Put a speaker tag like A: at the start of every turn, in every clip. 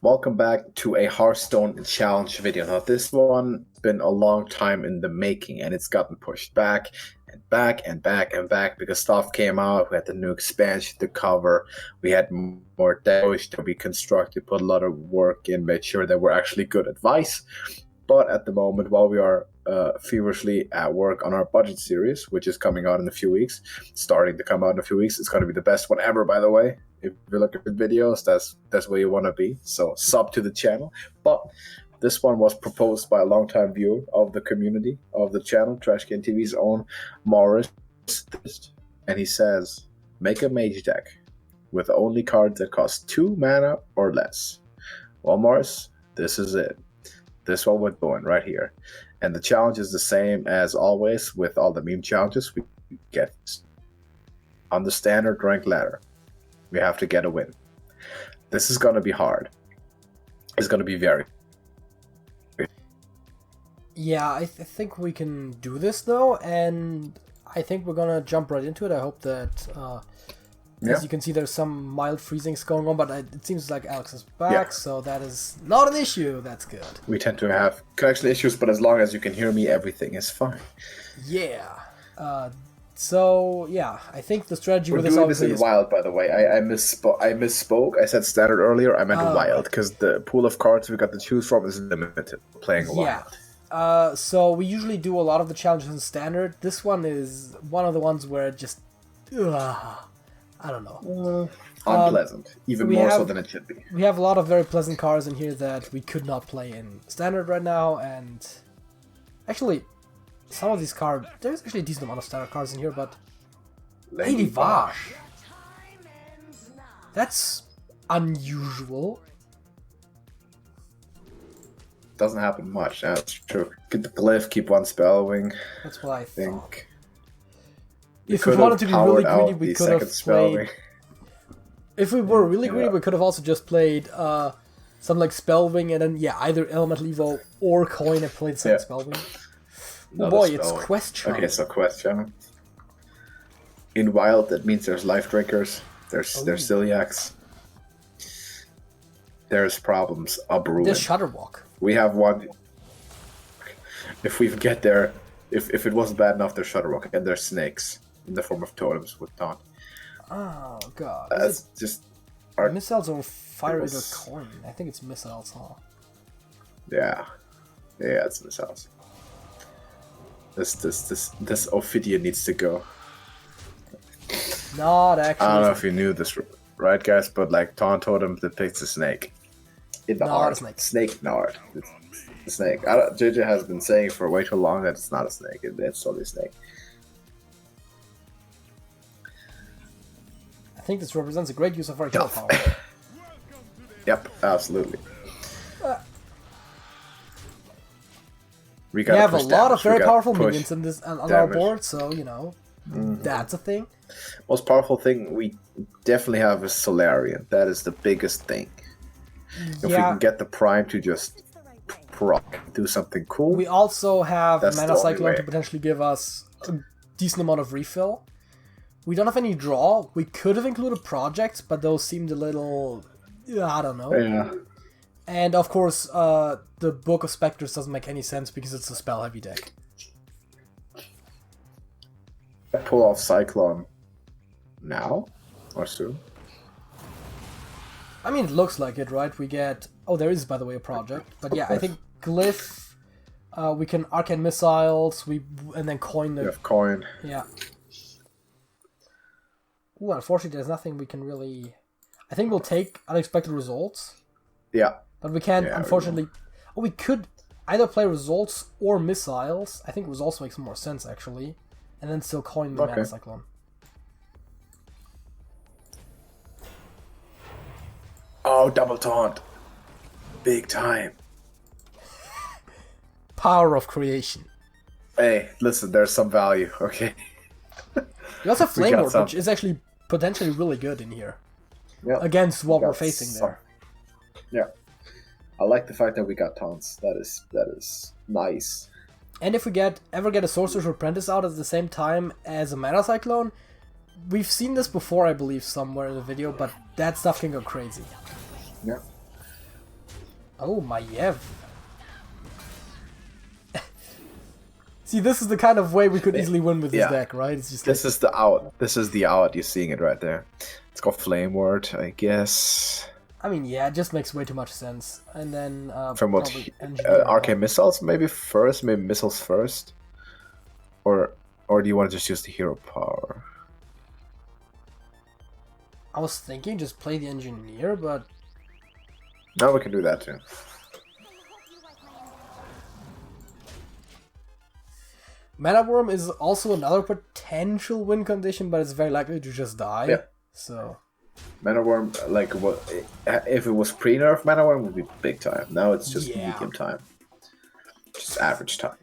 A: Welcome back to a Hearthstone challenge video. Now this one has been a long time in the making and it's gotten pushed back and back and back and back because stuff came out. We had the new expansion to cover. We had more demos to be constructed, put a lot of work in, made sure that we're actually good advice. But at the moment, while we are feverishly at work on our budget series, which is coming out in a few weeks, starting to come out in a few weeks, it's going to be the best one ever, by the way. If you're looking for videos, that's where you want to be. So sub to the channel. But this one was proposed by a longtime viewer of the community of the channel, TrashcanTV's own Morris, and he says, make a mage deck with only cards that cost 2 mana or less. Well, Morris, this is it. This one we're doing right here. And the challenge is the same as always with all the meme challenges. We get on the standard rank ladder. We have to get a win. This is going to be hard. It's going to be very.
B: Yeah, I think we can do this though, and I think we're gonna jump right into it. I hope that, as you can see, there's some mild freezings going on, but it seems like Alex is back, so that is not an issue. That's good.
A: We tend to have connection issues, but as long as you can hear me, everything is fine.
B: Yeah. So yeah, I think the strategy
A: We're
B: with this
A: doing this
B: obviously
A: in
B: is
A: wild, by the way. I misspoke. I said standard earlier. I meant wild because the pool of cards we got to choose from is limited. Playing wild.
B: So we usually do a lot of the challenges in standard. This one is one of the ones where it just, I don't know,
A: unpleasant, even more so than it should be.
B: We have a lot of very pleasant cards in here that we could not play in standard right now, and actually, some of these cards, there's actually a decent amount of standard cards in here, but Lady Vash, that's unusual.
A: Doesn't happen much. That's true. Get the glyph, keep one spellwing.
B: That's what I
A: think.
B: If we wanted to be really greedy, we could have played. If we were really greedy, we could have also just played some like spellwing and then either elemental evo or coin and played some spellwing. Oh boy, it's quest challenge.
A: Okay, so quest challenge. In wild, that means there's life drinkers. There's celiacs. There's problems.
B: There's Shutterwalk.
A: We have one. If we get there, if it wasn't bad enough, there's Shutterwalk and there's snakes in the form of totems with taunt.
B: Oh god.
A: That's just
B: missiles or fire or coin. I think it's missiles, huh?
A: Yeah, it's missiles. This Ophidian needs to go.
B: Not actually.
A: I don't know if you knew this, right, guys? But like taunt totem depicts a snake. In the art. Snake in the art. It's a snake. JJ has been saying for way too long that it's not a snake. It's totally a snake.
B: I think this represents a great use of our hero power.
A: Yep, absolutely.
B: We have a lot of very powerful minions in this on our board, so you know that's a thing.
A: Most powerful thing we definitely have is Solarian. That is the biggest thing. If we can get the Prime to just do something cool.
B: We also have Mana Cyclone to potentially give us a decent amount of refill. We don't have any draw. We could have included projects, but those seemed a little, I don't know.
A: Yeah.
B: And of course, the Book of Spectres doesn't make any sense because it's a spell-heavy deck.
A: Pull off Cyclone now or soon?
B: I mean, it looks like it, right? We get... Oh, there is, by the way, a project. But yeah, I think Glyph, we can Arcane Missiles, and then coin the...
A: You have coin.
B: Yeah. Ooh, unfortunately, there's nothing we can really... I think we'll take Unexpected Results.
A: Yeah.
B: But we can't, unfortunately... we could either play Results or Missiles. I think Results makes more sense, actually. And then still coin the Mana Cyclone.
A: Oh, double taunt. Big time.
B: Power of creation.
A: Hey, listen, there's some value, okay?
B: You also have Flame Ward, which is actually potentially really good in here.
A: Yeah.
B: Against what we're facing there.
A: Yeah. I like the fact that we got taunts. That is nice.
B: And if we ever get a Sorcerer's Apprentice out at the same time as a Mana Cyclone, we've seen this before, I believe, somewhere in the video, but that stuff can go crazy.
A: Yeah.
B: Oh, Maiev. See, this is the kind of way we could easily win with this deck, right? It's just
A: this is the out. This is the out. You're seeing it right there. It's called Flame Ward, I guess.
B: I mean, yeah, it just makes way too much sense. And then
A: from what arcane missiles, maybe first, maybe missiles first, or do you want to just use the hero power?
B: I was thinking just play the engineer, but
A: no, we can do that too.
B: Mana Worm is also another potential win condition, but it's very likely to just die.
A: Yeah.
B: So.
A: Mana Worm, like what? If it was pre-nerf, Mana Worm would be big time. Now it's just medium time, just average time.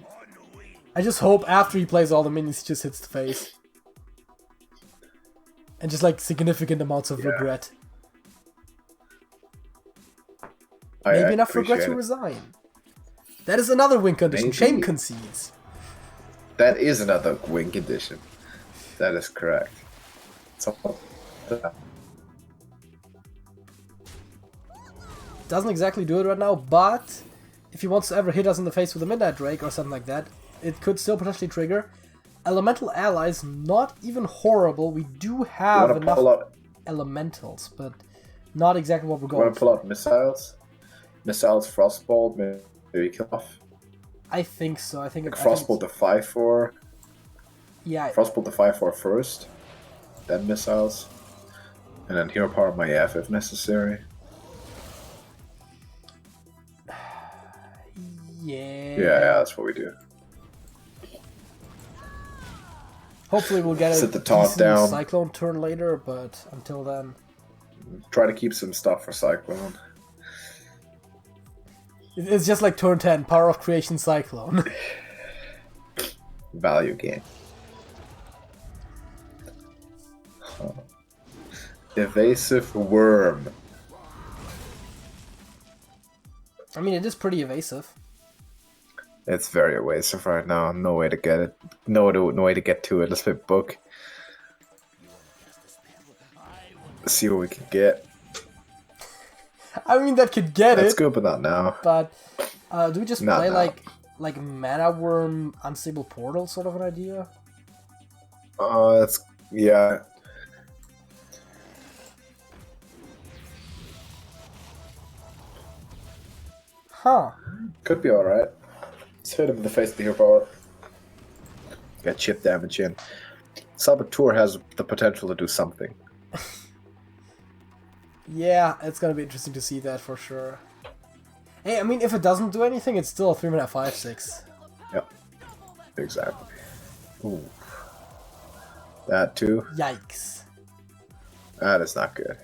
B: I just hope after he plays all the minions, he just hits the face, and just like significant amounts of regret. Maybe enough regret to resign. That is another win condition. Maybe. Shame concedes.
A: That is another win condition. That is correct.
B: Doesn't exactly do it right now, but if he wants to ever hit us in the face with a Midnight Drake or something like that, it could still potentially trigger. Elemental allies, not even horrible. We do have enough elementals, but not exactly what we're going for.
A: Want to pull out missiles? Missiles, Frostbolt, maybe kill off?
B: I think so. I think
A: Frostbolt the 5/4.
B: Yeah.
A: Frostbolt the 5/4 first, then missiles, and then hero power Maiev if necessary. Yeah, that's what we do.
B: Hopefully we'll get
A: Sit the taunt down.
B: Cyclone turn later, but until then...
A: Try to keep some stuff for Cyclone.
B: It's just like turn 10, Power of Creation Cyclone.
A: Value game. Huh. Evasive Worm.
B: I mean, it is pretty evasive.
A: It's very evasive right now. No way to get it. No way to get to it. Let's play book. Let's see what we can get.
B: I mean, that could get it.
A: Let's go, but not now.
B: But do we just play like Mana Worm, Unstable Portal sort of an idea?
A: Yeah.
B: Huh.
A: Could be alright. Let's hit him in the face with the hero power. Got chip damage in. Saboteur has the potential to do something.
B: Yeah, it's gonna be interesting to see that for sure. Hey, I mean, if it doesn't do anything, it's still a 3-mana 5/6.
A: Yep. Exactly. Ooh. That too?
B: Yikes.
A: That is not good.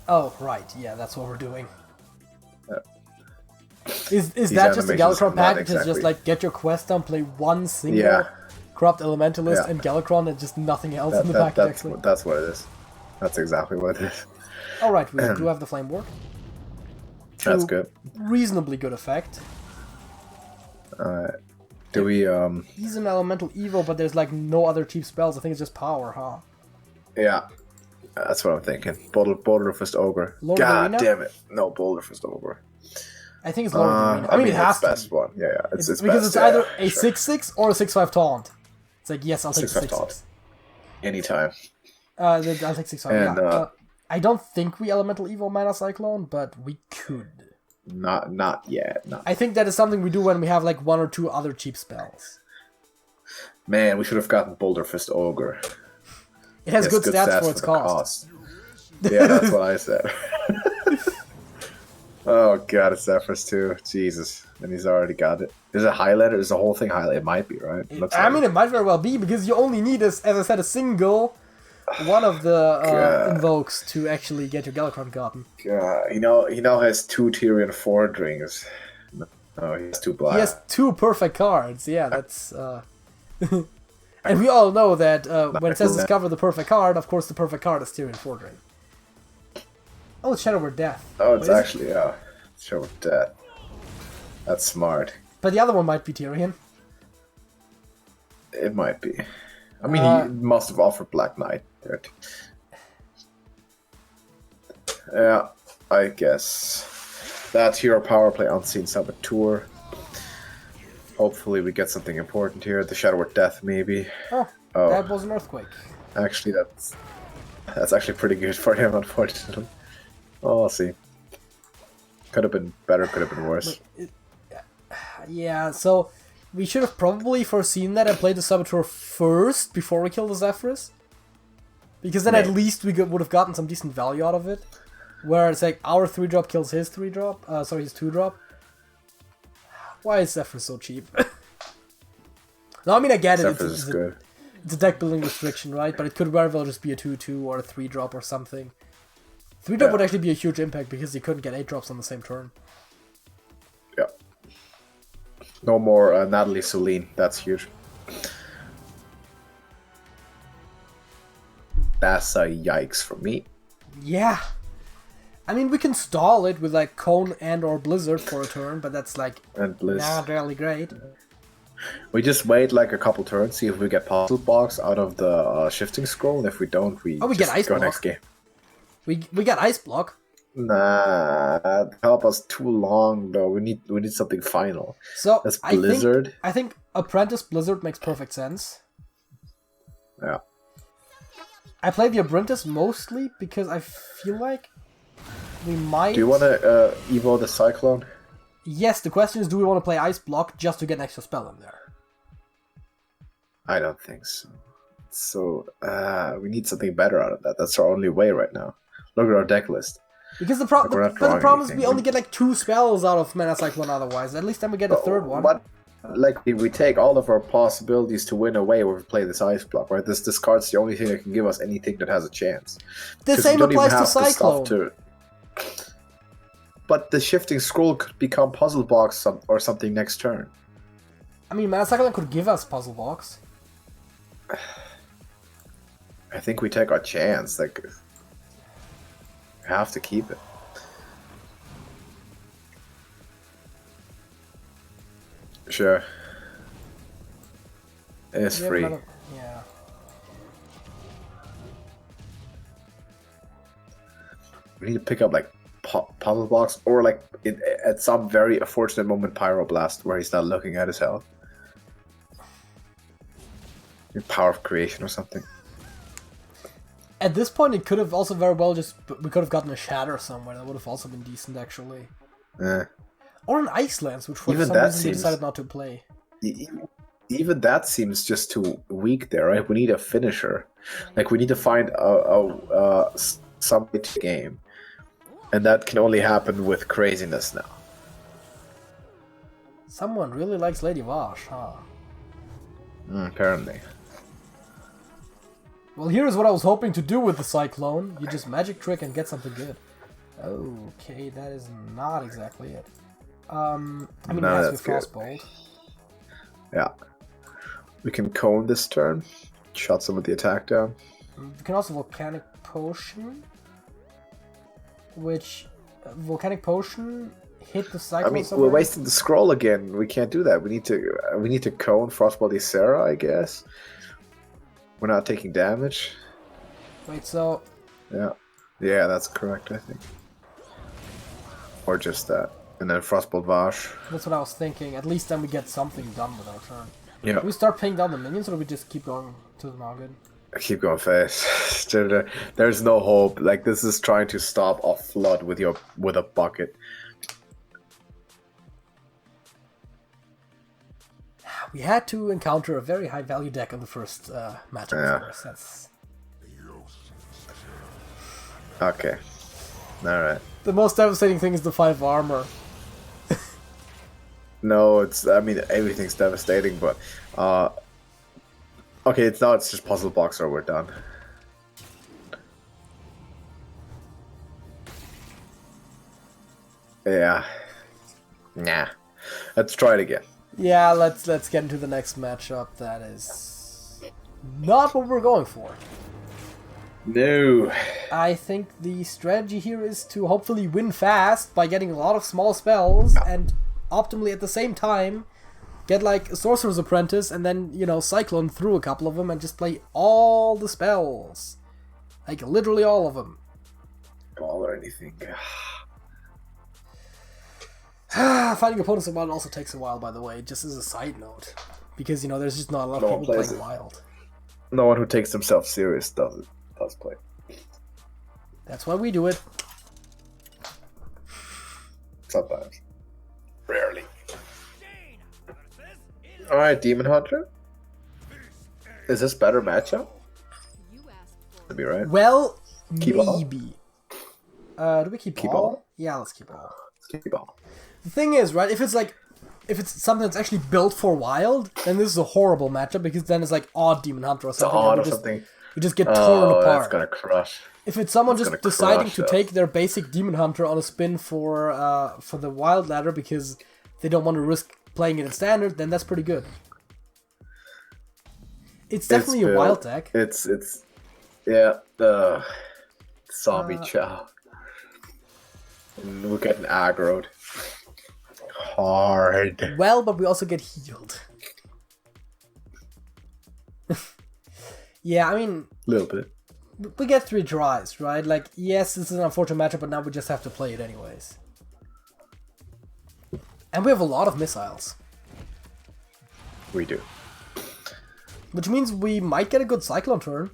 B: Oh, right. Yeah, that's what we're doing.
A: Yep.
B: Is that just a Galakrond pack? Exactly. It's just like, get your quest done, play one single Corrupt Elementalist and Galakrond and just nothing else in the package,
A: that's what it is. That's exactly what it is.
B: Alright, we do have the Flame Ward.
A: That's good.
B: Reasonably good effect.
A: Alright. Do we,
B: He's an Elemental Evo, but there's like no other cheap spells. I think it's just power, huh?
A: Yeah. That's what I'm thinking. Boulder Fist Ogre.
B: Lord
A: God damn it. No, Boulder Fist Ogre.
B: I think it's Lord of the Arena. I mean, it has to
A: best one. Yeah, it's
B: because
A: best.
B: it's either a 6/6 or a 6/5 taunt. It's like, yes, I'll take
A: 6/5 taunt. Anytime.
B: I'll take 6/5. Yeah. I don't think we Elemental Evo Mana Cyclone, but we could.
A: Not yet.
B: I think that is something we do when we have like one or two other cheap spells.
A: Man, we should have gotten Boulder Fist Ogre.
B: It has good stats for its cost.
A: Yeah, that's what I said. Oh god, it's Zephyrs too. Jesus. And he's already got it. Is it highlighted? Is the whole thing highlighted? It might be, right?
B: I mean, it might very well be, because you only need, as I said, a single one of the invokes to actually get your Galakrond gotten.
A: God, he now has 2 Tyrion Fordrings. No, he has 2 black.
B: He has 2 perfect cards. Yeah, that's... And we all know that when it says discover the perfect card, of course the perfect card is Tyrion Fordring. Oh, it's Shadow Word Death.
A: Oh, it's actually, Shadow Word Death. That's smart.
B: But the other one might be Tyrion.
A: It might be. I mean, he must have offered Black Knight. Yeah, I guess. That hero power play Unseen Saboteur. Hopefully we get something important here. The Shadow of Death, maybe.
B: Oh, that was an Earthquake.
A: Actually, that's actually pretty good for him, unfortunately. Oh, we'll see. Could have been better, could have been worse.
B: Yeah, so we should have probably foreseen that and played the Saboteur first before we killed the Zephyrus. Because then at least we would have gotten some decent value out of it. Where it's like our 3-drop kills his 3-drop, sorry, his 2-drop. Why is Zephyrus so cheap? No, I mean, I get it.
A: Zephyrus is good.
B: It's a deck building restriction, right? But it could very well just be a 2-2 or a 3-drop or something. 3-drop would actually be a huge impact because you couldn't get 8-drops on the same turn.
A: Yeah. No more Natalie Celine. That's huge. That's a yikes for me.
B: Yeah. I mean, we can stall it with like Cone and or Blizzard for a turn, but that's like not really great.
A: We just wait like a couple turns, see if we get Puzzle Box out of the Shifting Scroll, and if we don't, we
B: get Ice
A: go
B: Block.
A: next game.
B: We got Ice Block.
A: Nah, that help us too long though. We need something final.
B: So
A: that's Blizzard.
B: I think Apprentice Blizzard makes perfect sense.
A: Yeah.
B: I play the Apprentice mostly because I feel like we might...
A: Do you want to evo the Cyclone?
B: Yes, the question is, do we want to play Ice Block just to get an extra spell in there?
A: I don't think so. So, we need something better out of that. That's our only way right now. Look at our deck list.
B: Because the problem is we only get like 2 spells out of Mana Cyclone otherwise. At least then we get a third one.
A: But, like, we take all of our possibilities to win away when we play this Ice Block, right? This card's the only thing that can give us anything that has a chance.
B: The same applies to Cyclone.
A: But the Shifting Scroll could become Puzzle Box or something next turn.
B: I mean, Mana Cyclone could give us Puzzle Box.
A: I think we take our chance. Like, we have to keep it. Sure. It's free.
B: Yeah.
A: We need to pick up like Puzzle Box or like at some very unfortunate moment Pyroblast where he's not looking at his health. Power of Creation or something.
B: At this point, it could have also very well we could have gotten a Shatter somewhere. That would have also been decent, actually. Or an Icelands, which for some reason we decided not to play.
A: Even that seems just too weak there, right? We need a finisher. Like, we need to find some game. And that can only happen with craziness now.
B: Someone really likes Lady Vash, huh?
A: Apparently.
B: Well, here's what I was hoping to do with the Cyclone. You just magic trick and get something good. Okay, that is not exactly it. I mean,
A: no,
B: yes, with Frostbolt.
A: Yeah. We can Cone this turn. Shut some of the attack down.
B: We can also Volcanic Potion. Which... Volcanic Potion hit the Cyclone.
A: I mean,
B: somewhere.
A: we're wasting the scroll again. We can't do that. We need to Cone Frostbolt Ysera, I guess. We're not taking damage.
B: Wait, so...
A: Yeah, that's correct, I think. Or just that. And then Frostbolt Vash.
B: That's what I was thinking. At least then we get something done with our turn.
A: Yeah.
B: Do we start paying down the minions, or do we just keep going to the Noggin?
A: Keep going fast. There's no hope. Like, this is trying to stop a flood with a bucket.
B: We had to encounter a very high value deck on the first matchup. Of course. That's...
A: Okay. Alright.
B: The most devastating thing is the 5 armor.
A: No, I mean, everything's devastating, but... Okay, it's just Puzzle Box or we're done. Yeah. Nah. Let's try it again.
B: Yeah, let's get into the next matchup. That is not what we're going for.
A: No.
B: I think the strategy here is to hopefully win fast by getting a lot of small spells and optimally at the same time get like a Sorcerer's Apprentice and then, you know, Cyclone through a couple of them and just play all the spells. Like literally all of them.
A: ball or anything.
B: Finding opponents in Wild also takes a while, by the way, just as a side note. Because, you know, there's just not a lot of people playing Wild.
A: No one who takes themselves serious does play.
B: That's why we do it.
A: Sometimes. Rarely. Alright, Demon Hunter. Is this better matchup? Could be right.
B: Well,
A: keep
B: maybe. Do we keep all?
A: All?
B: Yeah, let's keep all.
A: Keep all.
B: The thing is, right, if it's something that's actually built for Wild, then this is a horrible matchup because then it's like odd Demon Hunter or something. You just get torn apart.
A: That's gonna crush.
B: If it's someone just deciding to take their basic Demon Hunter on a spin for the Wild ladder because they don't want to risk playing it in Standard, then that's pretty good. It's definitely a Wild deck.
A: It's the zombie chow. And we're getting aggroed. Hard.
B: Well, but we also get healed. Yeah, I mean...
A: A little bit.
B: We get 3 tries, right? Like, yes, this is an unfortunate matchup, but now we just have to play it anyways. And we have a lot of missiles.
A: We do.
B: Which means we might get a good Cyclone turn.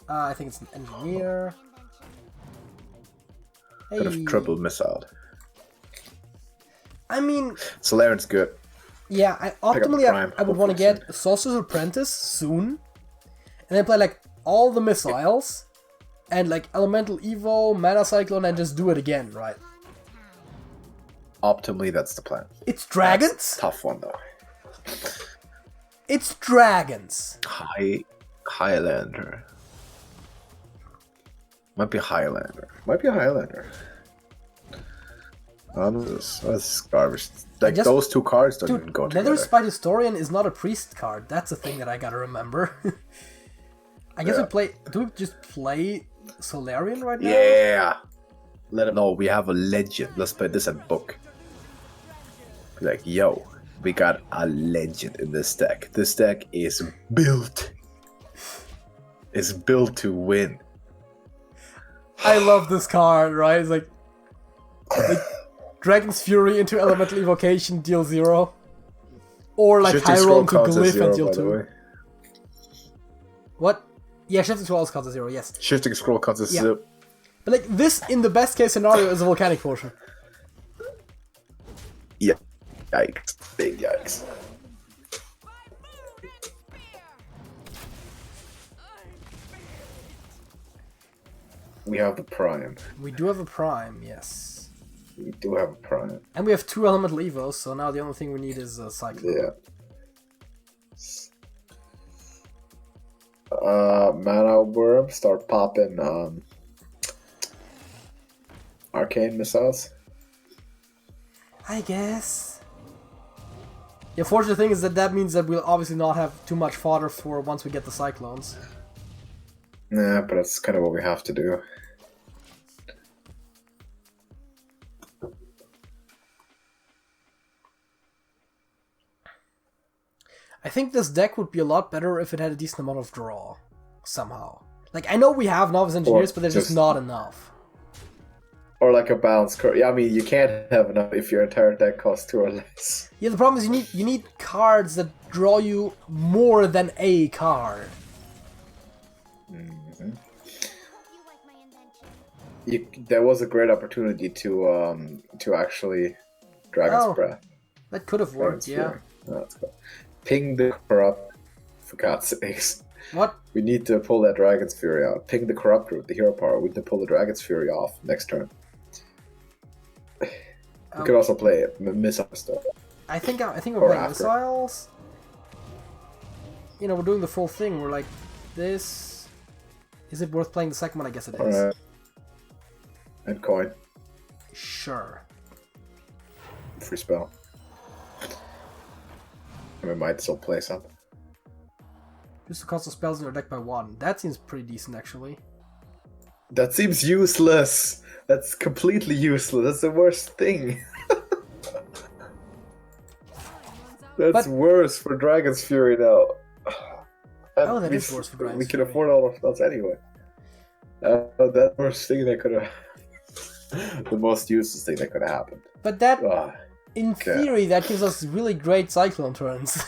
B: I think it's an Engineer. Hey.
A: Could have triple missile.
B: I mean...
A: Solarian's good.
B: Yeah, optimally I would want to get Sorcerer's Apprentice soon. And then play like all the missiles. And like Elemental Evo, Mana Cyclone, and just do it again, right?
A: Optimally, that's the plan.
B: It's dragons?
A: That's a tough one, though.
B: It's dragons.
A: Highlander. Might be Highlander. This is garbage. Like, those 2 cards don't even go together.
B: Netherspite Historian is not a priest card. That's a thing that I gotta remember. I guess do we just play Solarian right now?
A: Yeah. Let them know we have a legend. Let's play this at book. Like, yo, we got a legend in this deck. This deck is built. It's built to win.
B: I love this card, right? It's like Dragon's Fury into Elemental Evocation, deal 0. Or like Hyrule into Glyph and deal 2. What? Yeah, Shifting Scroll counts as 0, yes.
A: Shifting Scroll counts as 0.
B: But like this, in the best case scenario, is a Volcanic Potion.
A: Yeah. Yikes. Big yikes. We have the Prime.
B: We do have a Prime, yes.
A: We do have a Prime.
B: And we have 2 Elemental Evos, so now the only thing we need is a Cyclone.
A: Yeah. Mana Worm, start popping Arcane Missiles.
B: I guess. The unfortunate thing is that means that we'll obviously not have too much fodder for once we get the Cyclones.
A: Nah, but that's kind of what we have to do.
B: I think this deck would be a lot better if it had a decent amount of draw, somehow. Like, I know we have Novice Engineers, but there's just not enough.
A: Or like a balanced card. Yeah, I mean, you can't have enough if your entire deck costs 2 or less.
B: Yeah, the problem is you need cards that draw you more than a card.
A: Mm-hmm. There was a great opportunity to actually Dragon's Breath.
B: That could have worked, yeah.
A: That's cool. Ping the Corrupt, for God's sakes.
B: What?
A: We need to pull that Dragon's Fury out. Ping the Corrupt with the hero power. We need to pull the Dragon's Fury off next turn. We could also play missile stuff.
B: I think we're playing missiles. You know, we're doing the full thing. We're like, this. Is it worth playing the second one? I guess it is.
A: Alright. And coin.
B: Sure.
A: Free spell. And we might still play something.
B: Just to cancel spells in your deck by 1. That seems pretty decent, actually.
A: That seems useless. That's completely useless. That's the worst thing. That's worse for Dragon's Fury now.
B: That is worse for Dragon's Fury.
A: We can afford all of those anyway. That worst thing that could have... the most useless thing that could have happened.
B: But that, in theory, that gives us really great Cyclone turns.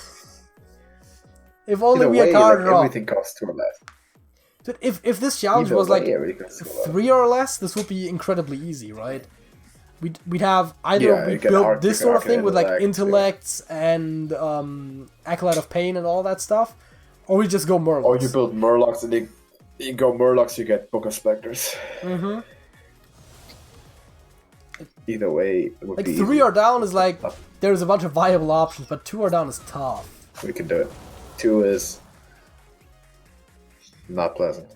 B: If only we had card draw.
A: Everything costs 2 or less.
B: Dude, if this challenge was like 3 or less, this would be incredibly easy, right? We'd have either we build this sort of thing with like intellects and Acolyte of Pain and all that stuff, or we just go Murlocs.
A: Or you build Murlocs and you go Murlocs, you get Book of Specters.
B: Mm-hmm.
A: Either way, it would
B: like
A: be
B: 3
A: easy.
B: or down is like there's a bunch of viable options, but 2 or down is tough.
A: We can do it. 2 is not pleasant.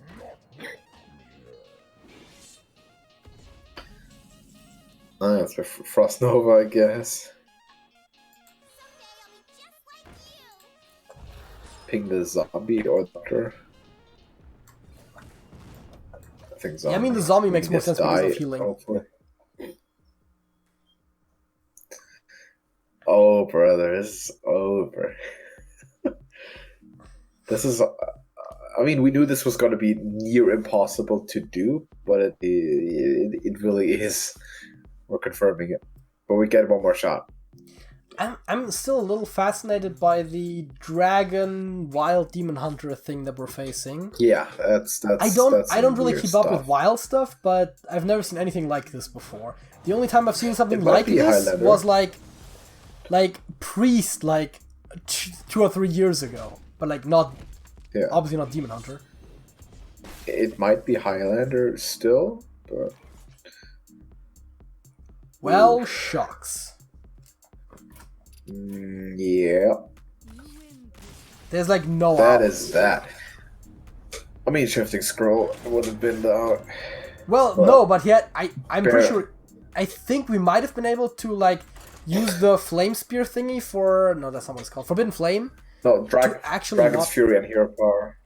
A: That's for Frost Nova, I guess. Ping the zombie or the doctor. I think zombie.
B: Yeah, I mean the zombie makes more sense because of healing.
A: Hopefully. Oh, brother, this is over. This is... I mean, we knew this was going to be near impossible to do, but it really is. We're confirming it. But we get one more shot.
B: I'm still a little fascinated by the dragon wild demon hunter thing that we're facing.
A: Yeah, that's
B: I don't really keep up with wild stuff, but I've never seen anything like this before. The only time I've seen something like this
A: Highlander.
B: was like Priest, like 2 or 3 years ago, but like not, obviously not Demon Hunter.
A: It might be Highlander still, but
B: well, shucks.
A: Yeah.
B: There's like no.
A: That is that. I mean, Shifting Scroll would have been the.
B: Well, no, but yet I'm pretty sure. I think we might have been able to like use the flame spear thingy for that's not what it's called. Forbidden Flame.
A: No, Dragon's Fury and Hero Power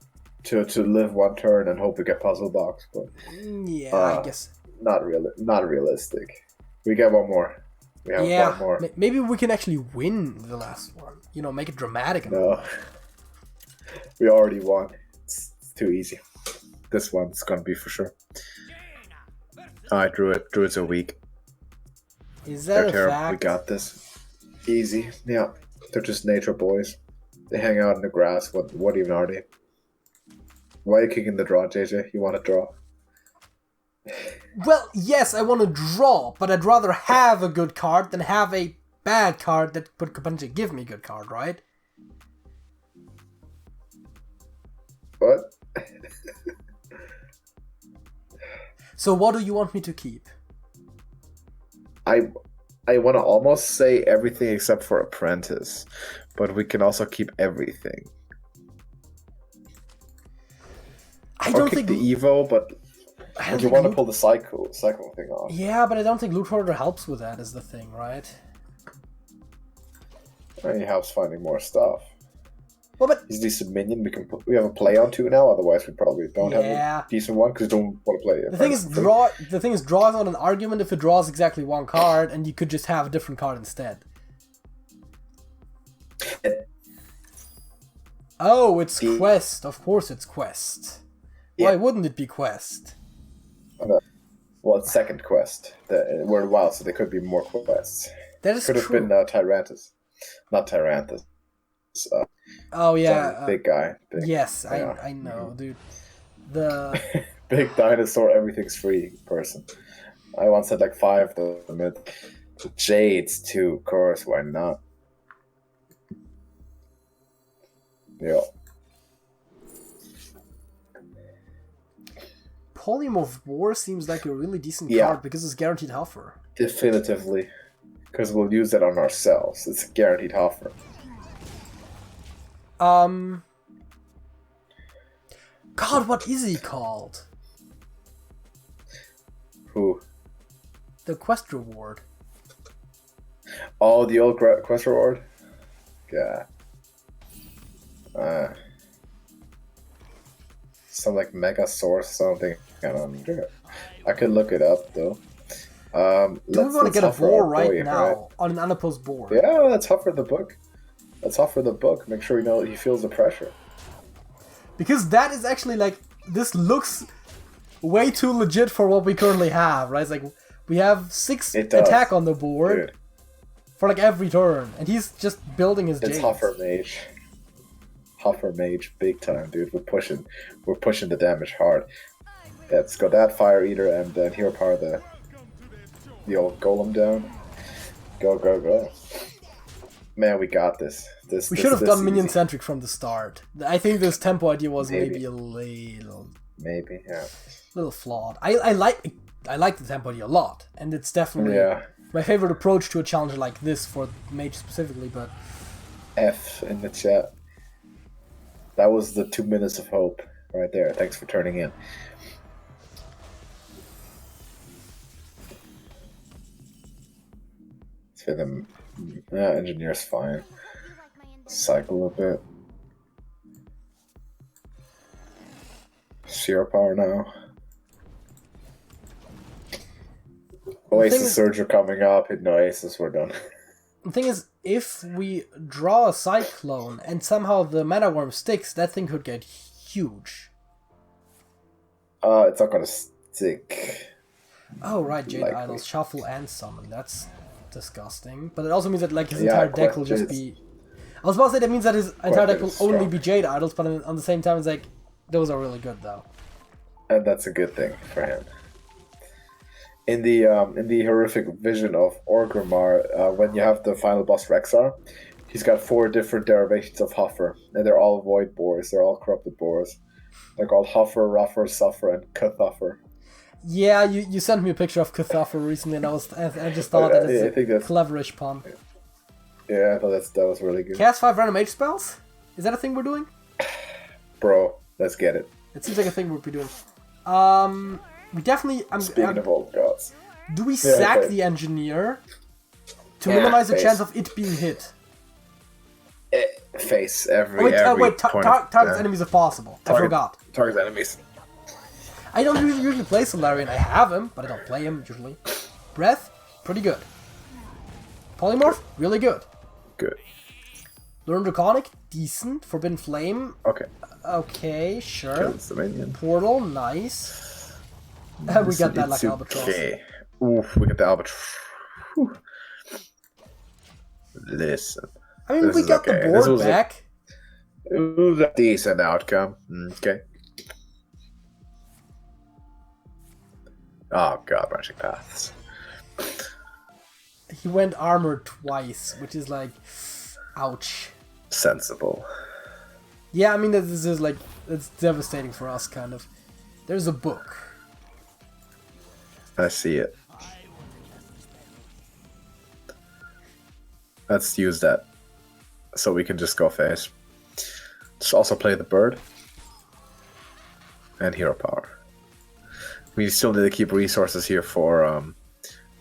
A: to live 1 turn and hope we get Puzzle Box, but
B: yeah, I guess
A: not realistic. We get one more. We have one more.
B: Maybe we can actually win the last one. You know, make it dramatic.
A: No, we already won. It's too easy. This one's gonna be for sure. Alright, Druids are weak.
B: Is that
A: They're terrible.
B: fact?
A: We got this. Easy. Yeah. They're just nature boys. They hang out in the grass. What even are they? Why are you kicking the draw, JJ? You want to draw?
B: Well, yes, I want to draw, but I'd rather have a good card than have a bad card that could potentially give me a good card, right?
A: What?
B: So what do you want me to keep?
A: I want to almost say everything except for Apprentice, but we can also keep everything.
B: I don't
A: keep
B: think
A: the Evo, but you want to pull the cycle thing off.
B: Yeah, but I don't think Loot Hoarder helps with that. Is the thing, right?
A: Well, he helps finding more stuff.
B: Well, but
A: he's a decent minion. We have a play on 2 now. Otherwise, we probably don't have a decent one because we don't want to play it.
B: The thing is, draw is not an argument if it draws exactly 1 card, and you could just have a different card instead. Oh, it's Quest. Of course, it's Quest. Why wouldn't it be Quest?
A: Well, it's second Quest. We're wild, so there could be more quests.
B: That is
A: could have been Tyrantus, not Tyrantus.
B: Oh yeah,
A: big guy.
B: Yes, I know, dude. The
A: big dinosaur, everything's free person. I once had like 5 of them. Jades too, of course. Why not? Yeah.
B: Polymorph War seems like a really decent card because it's guaranteed Huffer.
A: Definitively, because we'll use it on ourselves. It's a guaranteed Huffer.
B: God, what is he called?
A: Who?
B: The quest reward.
A: Oh, the old quest reward? Yeah. Some like Mega Source something. I don't know. I could look it up though.
B: Do we want to get a boar right now on an unopposed board?
A: Yeah, let's Huffer the book. Let's Huffer the book. Make sure he feels the pressure.
B: Because that is actually like, this looks way too legit for what we currently have, right? It's like we have 6 attack on the board for like every turn, and he's just building his Jades.
A: It's Huffer Mage, big time, dude. We're pushing the damage hard. Yeah, let's go that Fire Eater and then Hero Power the old Golem down. Go. Man, we got this.
B: We should have done minion centric from the start. I think this tempo idea was maybe a little.
A: Maybe, yeah.
B: Little flawed. I like the tempo idea a lot, and it's definitely my favorite approach to a challenge like this for Mage specifically. But
A: F in the chat. That was the 2 minutes of hope right there. Thanks for turning in. So the engineer's fine. Cycle a bit. Zero power now. Oasis Surge are coming up. Hit no aces, we're done.
B: The thing is, if we draw a Cyclone and somehow the Mana Worm sticks, that thing could get huge.
A: It's not gonna stick.
B: Oh right, Jade Idols, shuffle and summon. That's disgusting. But it also means that like his entire deck will just be. I was about to say that means that his entire deck will only be Jade Idols, but on the same time, it's like those are really good though.
A: And that's a good thing for him. In the horrific vision of Orgrimmar, when you have the final boss Rexar, he's got 4 different derivations of Huffer, and they're all void boars. They're all corrupted boars. They're called Huffer, Ruffer, Suffer, and Cuthuffer.
B: Yeah, you sent me a picture of Cuthuffer recently, and I just thought that it's a cleverish pun.
A: Yeah, I thought that was really good.
B: Cast 5 random Mage spells? Is that a thing we're doing?
A: Bro, let's get it.
B: It seems like a thing we'll be doing. We definitely.
A: Speaking of old gods.
B: Do we sack the engineer to minimize the chance of it being hit?
A: Face every.
B: Wait, target enemies if possible. I forgot.
A: Target enemies.
B: I don't usually play Solarian. I have him, but I don't play him usually. Breath, pretty good. Polymorph, really good.
A: Good.
B: Learn Draconic, decent. Forbidden Flame.
A: Okay.
B: Okay, sure. Portal, nice. We got that like Albatross.
A: Okay. Oof, we got the Albatross. Listen.
B: I mean, we got the board back.
A: It was a decent outcome. Okay. Oh god, branching paths.
B: He went armored twice, which is like, ouch.
A: Sensible.
B: Yeah, I mean, this is like, it's devastating for us, kind of. There's a book.
A: I see it. Let's use that. So we can just go face. Just also play the bird. And hero power. We still need to keep resources here for,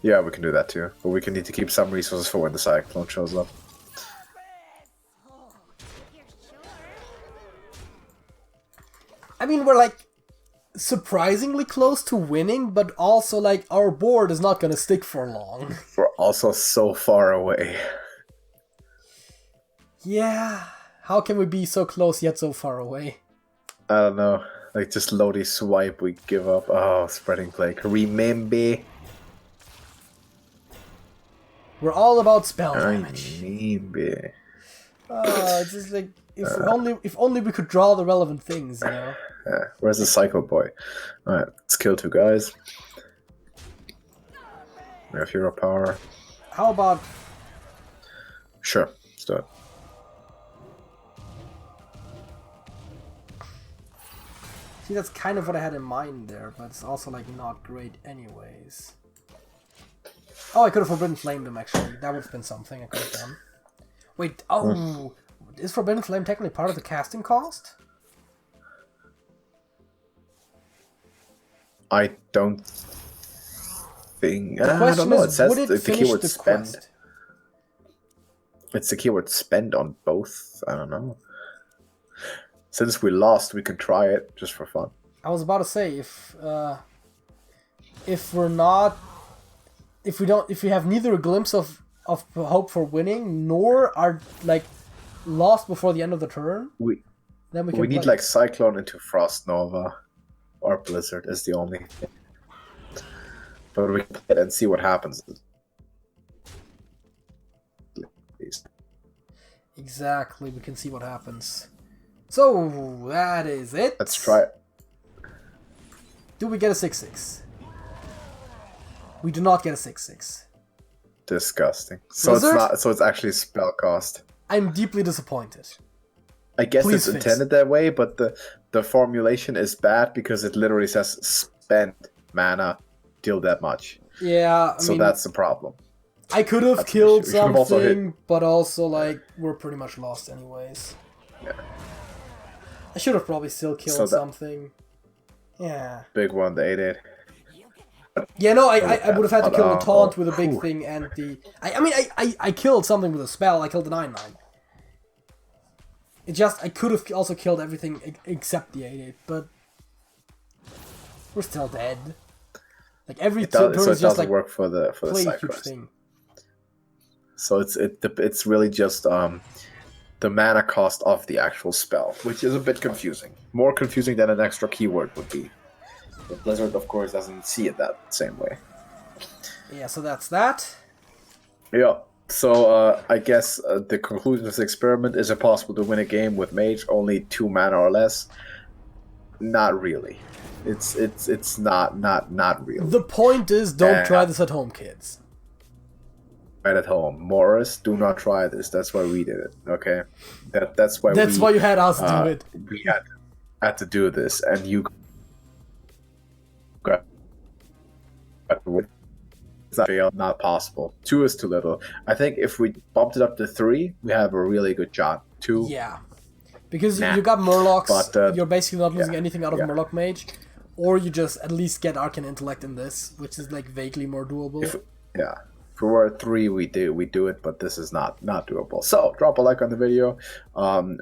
A: yeah, we can do that too. But we can need to keep some resources for when the Cyclone shows up.
B: I mean, we're like surprisingly close to winning, but also like our board is not going to stick for long.
A: We're also so far away.
B: Yeah, how can we be so close yet so far away?
A: I don't know. Like just Lodi swipe, we give up. Oh, Spreading Plague. Remember.
B: We're all about spell damage.
A: Remember.
B: It's just like if only we could draw the relevant things, you know.
A: Yeah. Where's the Psycho Boy? Alright, let's kill 2 guys. We have hero power.
B: How about...
A: Sure, let's do it.
B: See, that's kind of what I had in mind there, but it's also like not great anyways. Oh, I could have Forbidden Flamed him actually. That would have been something I could have done. Wait, oh, is Forbidden Flame technically part of the casting cost?
A: I don't think.
B: The question is,
A: it says
B: would it
A: the
B: finish
A: keyword
B: the
A: spend.
B: quest?
A: It's the keyword spend on both. I don't know. Since we lost, we can try it just for fun.
B: I was about to say if we're not, if we have neither a glimpse of hope for winning nor are like lost before the end of the turn,
A: we
B: then we can
A: need like Cyclone into Frost Nova. or Blizzard is the only thing. But we can play it and see what happens.
B: Exactly, we can see what happens. So, that is it.
A: Let's try it.
B: Do we get a 6/6? We do not get a 6/6.
A: Disgusting. So
B: Blizzard?
A: it's not. So it's actually spell cost.
B: I'm deeply disappointed.
A: I guess
B: Please
A: it's
B: fix
A: intended that way, but the formulation is bad because it literally says spend mana, deal that much.
B: Yeah, I
A: so
B: mean,
A: that's the problem.
B: I could have
A: That's
B: killed
A: the issue. We should have also
B: something, but also, like, we're pretty much lost anyways.
A: Yeah.
B: I should have probably still killed something. Yeah.
A: Big one, the 8/8.
B: Yeah, no, I would have had to kill a taunt with a big thing and the... I killed something with a spell. I killed the 9/9. It just... I could have also killed everything except the 8/8, but... We're still dead. Like, every turn is just, like...
A: work for the side
B: huge
A: quest.
B: thing.
A: So it's really just the mana cost of the actual spell, which is a bit confusing. More confusing than an extra keyword would be. But Blizzard, of course, doesn't see it that same way.
B: Yeah, so that's that.
A: Yeah. So I guess the conclusion of this experiment is it possible to win a game with Mage only 2 mana or less? Not really. It's not really.
B: The point is, don't try this at home, kids.
A: Right at home, Morris, do not try this. That's why we did it. Okay, that's why.
B: That's why you had us do it.
A: We had to do this, and you got it's not possible. 2 is too little. I think if we bumped it up to 3, we have a really good shot. 2.
B: Yeah, because you got Murlocs,
A: but,
B: you're basically not losing anything out of Murloc Mage, or you just at least get Arcane Intellect in this, which is like vaguely more doable.
A: If we were at 3, we do it, but this is not doable. So drop a like on the video.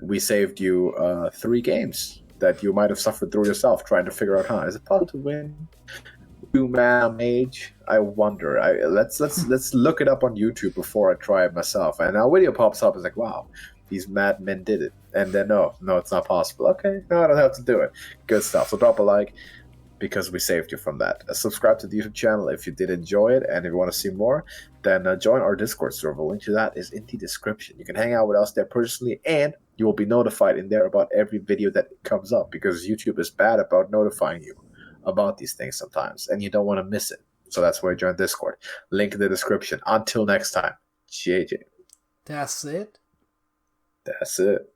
A: We saved you 3 games that you might have suffered through yourself trying to figure out how is it possible to win 2-mana Mage. I wonder. Let's look it up on YouTube before I try it myself. And our video pops up. It's like, wow, these mad men did it. And then no, it's not possible. Okay, no, I don't have to do it. Good stuff. So drop a like, because we saved you from that. Subscribe to the YouTube channel if you did enjoy it, and if you want to see more, then join our Discord server. Link to that is in the description. You can hang out with us there personally, and you will be notified in there about every video that comes up, because YouTube is bad about notifying you about these things sometimes, and you don't want to miss it. So that's why you join Discord. Link in the description. Until next time, JJ.
B: That's it.
A: That's it.